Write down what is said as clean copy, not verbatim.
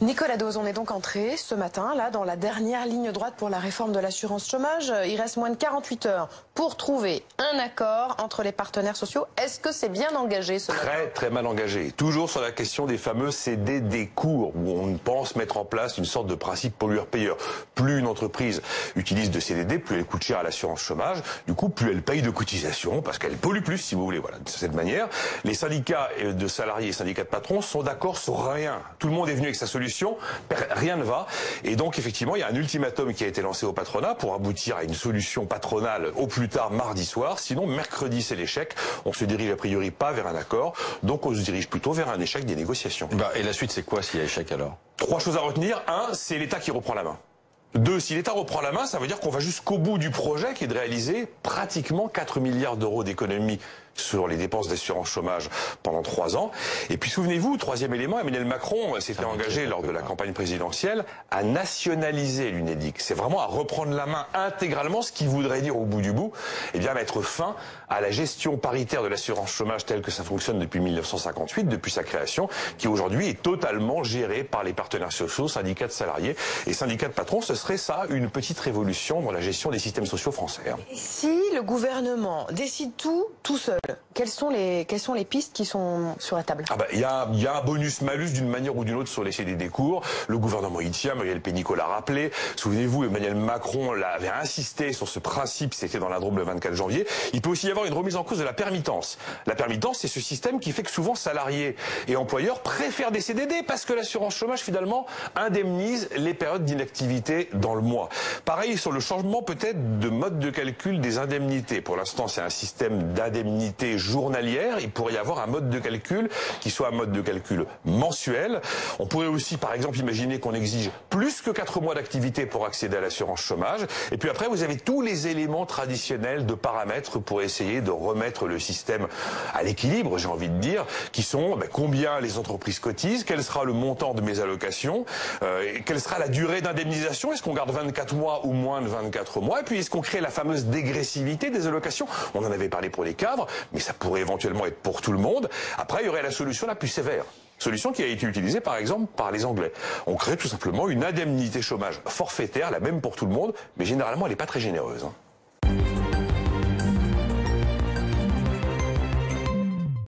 Nicolas Dose, on est donc entré ce matin là dans la dernière ligne droite pour la réforme de l'assurance chômage. Il reste moins de 48 heures pour trouver un accord entre les partenaires sociaux. Est-ce que c'est bien engagé ce matin? Très mal engagé. Toujours sur la question des fameux CDD courts où on pense mettre en place une sorte de principe pollueur-payeur. Plus une entreprise utilise de CDD, plus elle coûte cher à l'assurance chômage. Du coup, plus elle paye de cotisations parce qu'elle pollue plus, si vous voulez. Voilà, de cette manière, les syndicats de salariés et syndicats de patrons sont d'accord sur rien. Tout le monde est venu avec sa solution, rien ne va. Et donc, effectivement, il y a un ultimatum qui a été lancé au patronat pour aboutir à une solution patronale au plus tard mardi soir. Sinon, mercredi, c'est l'échec. On se dirige a priori pas vers un accord. Donc, on se dirige plutôt vers un échec des négociations. Et la suite, c'est quoi s'il y a échec alors? 3 choses à retenir. 1, c'est l'État qui reprend la main. 2, si l'État reprend la main, ça veut dire qu'on va jusqu'au bout du projet qui est de réaliser pratiquement 4 milliards d'euros d'économies sur les dépenses d'assurance chômage pendant 3 ans. Et puis souvenez-vous, 3e élément, Emmanuel Macron s'était engagé lors de la campagne présidentielle à nationaliser l'UNEDIC. C'est vraiment à reprendre la main intégralement, ce qui voudrait dire au bout du bout, eh bien mettre fin à la gestion paritaire de l'assurance chômage telle que ça fonctionne depuis 1958, depuis sa création, qui aujourd'hui est totalement gérée par les partenaires sociaux, syndicats de salariés et syndicats de patrons. Ce serait ça une petite révolution dans la gestion des systèmes sociaux français. Et si le gouvernement décide tout seul, quelles sont les pistes qui sont sur la table? Il y a un bonus-malus d'une manière ou d'une autre sur les CDD courts. Le gouvernement y tient, Muriel Pénicaud l'a rappelé. Souvenez-vous, Emmanuel Macron avait insisté sur ce principe, c'était dans la Drôme le 24 janvier. Il peut aussi y avoir une remise en cause de la permittence. La permittence, c'est ce système qui fait que souvent salariés et employeurs préfèrent des CDD parce que l'assurance chômage, finalement, indemnise les périodes d'inactivité dans le mois. Pareil sur le changement peut-être de mode de calcul des indemnités. Pour l'instant, c'est un système d'indemnité journalière. Il pourrait y avoir un mode de calcul qui soit un mode de calcul mensuel. On pourrait aussi, par exemple, imaginer qu'on exige plus que 4 mois d'activité pour accéder à l'assurance chômage. Et puis après, vous avez tous les éléments traditionnels de paramètres pour essayer de remettre le système à l'équilibre, j'ai envie de dire, qui sont combien les entreprises cotisent, quel sera le montant de mes allocations, quelle sera la durée d'indemnisation, est-ce qu'on garde 24 mois ou moins de 24 mois, et puis est-ce qu'on crée la fameuse dégressivité des allocations? On en avait parlé pour les cadres, mais ça pourrait éventuellement être pour tout le monde. Après, il y aurait la solution la plus sévère. Solution qui a été utilisée par exemple par les Anglais. On crée tout simplement une indemnité chômage forfaitaire, la même pour tout le monde, mais généralement elle n'est pas très généreuse.